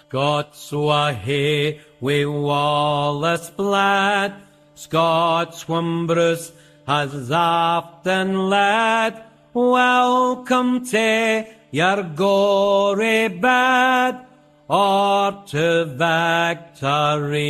Scots were here wi' Wallace bled, Scots Bruce has often led. Welcome to your gory bed, or to victory.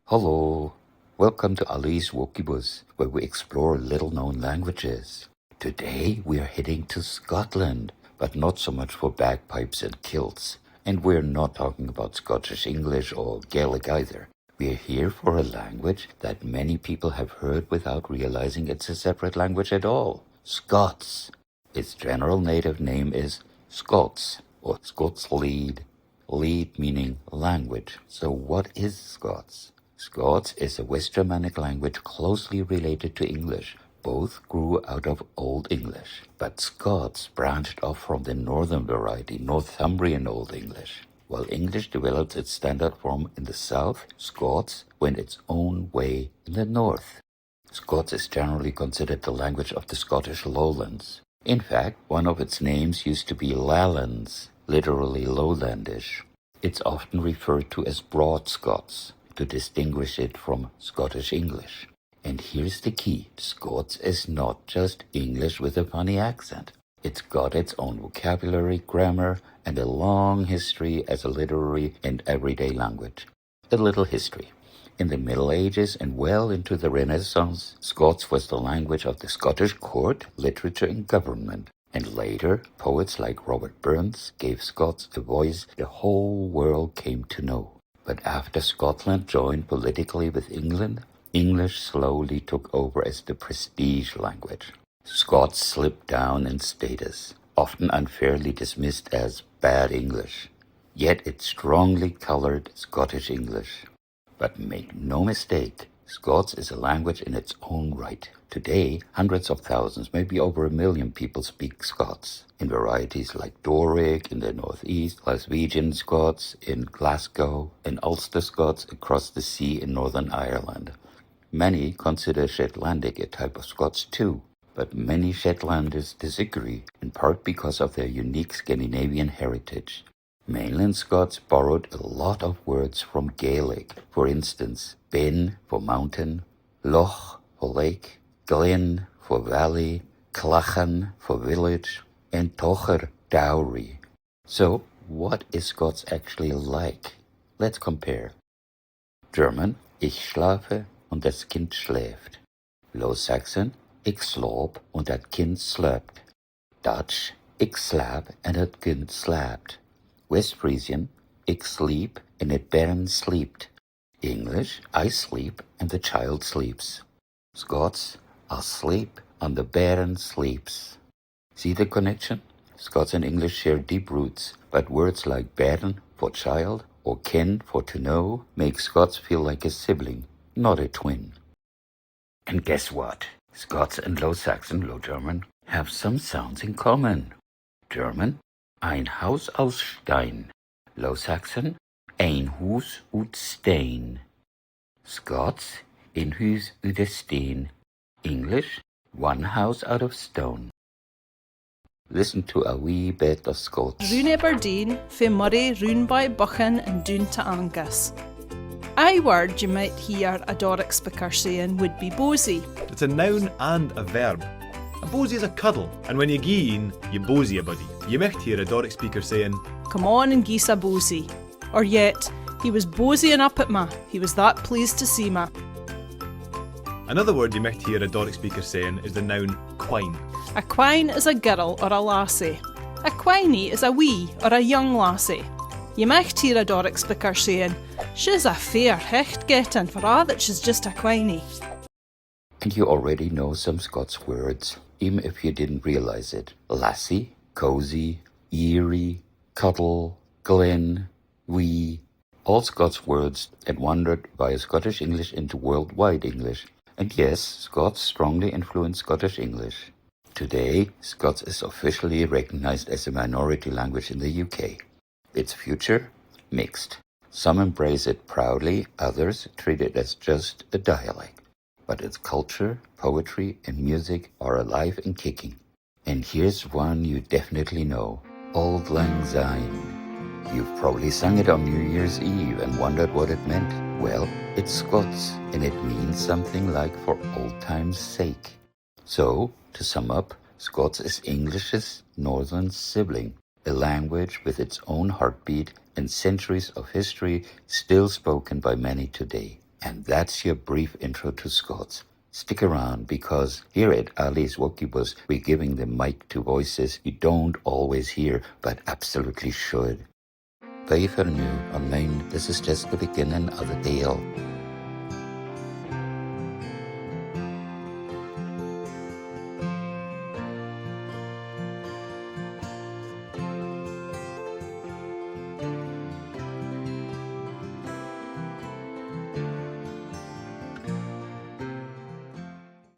Hello, welcome to aliīs Vocibus, where we explore little-known languages. Today we are heading to Scotland, but not so much for bagpipes and kilts. And we're not talking about Scottish English or Gaelic either. We're here for a language that many people have heard without realizing it's a separate language at all. Scots. Its general native name is Scots, or Scots Lead. Lead meaning language. So what is Scots? Scots is a West Germanic language closely related to English. Both grew out of Old English, but Scots branched off from the northern variety, Northumbrian Old English. While English developed its standard form in the south, Scots went its own way in the north. Scots is generally considered the language of the Scottish lowlands. In fact, one of its names used to be Lowlands, literally lowlandish. It's often referred to as Broad Scots, to distinguish it from Scottish English. And here's the key. Scots is not just English with a funny accent. It's got its own vocabulary, grammar, and a long history as a literary and everyday language. A little history. In the Middle Ages and well into the Renaissance, Scots was the language of the Scottish court, literature, and government. And later, poets like Robert Burns gave Scots a voice the whole world came to know. But after Scotland joined politically with England, English slowly took over as the prestige language. Scots slipped down in status, often unfairly dismissed as bad English. Yet it strongly colored Scottish English. But make no mistake, Scots is a language in its own right. Today, hundreds of thousands, maybe over 1 million people speak Scots, in varieties like Doric in the northeast, Glaswegian Scots in Glasgow, and Ulster Scots across the sea in Northern Ireland. Many consider Shetlandic a type of Scots too, but many Shetlanders disagree, in part because of their unique Scandinavian heritage. Mainland Scots borrowed a lot of words from Gaelic, for instance, ben for mountain, loch for lake, glen for valley, clachan for village, and tocher dowry. So, what is Scots actually like? Let's compare. German, ich schlafe und das Kind schläft. Low Saxon, ik sloop und dat kind slurpt. Dutch, ik slaap en het kind slaapt. West Frisian, ik sleep and het bairn sleept. English, I sleep and the child sleeps. Scots, I sleep and the bairn sleeps. See the connection? Scots and English share deep roots, but words like bairn for child or ken for to know make Scots feel like a sibling, not a twin. And guess what? Scots and Low Saxon, Low German, have some sounds in common. German, ein Haus aus Stein. Low Saxon, ein Hus ut Stein. Scots, een huis uit steen. English, one house out of stone. Listen to a wee bit of Scots. Rún Aberdeen, fe Murray, rún by Buchan and Dún to Angus. I word you might hear a Doric speaker saying would be bosey. It's a noun and a verb. A bosey is a cuddle, and when you gie in, you bosey a buddy. You might hear a Doric speaker saying, Come on and gies a bosey. Or yet, he was bosying up at ma, he was that pleased to see ma. Another word you might hear a Doric speaker saying is the noun quine. A quine is a girl or a lassie. A quiney is a wee or a young lassie. You might hear a Doric speaker saying, She's a fair hecht getting for a' that she's just a quiney. And you already know some Scots words, even if you didn't realize it. Lassie, cozy, eerie, cuddle, glen, wee. All Scots words that wandered via Scottish English into worldwide English. And yes, Scots strongly influenced Scottish English. Today, Scots is officially recognized as a minority language in the UK. Its future? Mixed. Some embrace it proudly, others treat it as just a dialect. But its culture, poetry, and music are alive and kicking. And here's one you definitely know. Auld Lang Syne. You've probably sung it on New Year's Eve and wondered what it meant. Well, it's Scots, and it means something like for old time's sake. So, to sum up, Scots is English's northern sibling, a language with its own heartbeat and centuries of history still spoken by many today. And that's your brief intro to Scots. Stick around, because here at aliīs vōcibus we're giving the mic to voices you don't always hear but absolutely should. By for nu, on mine, this is just the beginning of the tale.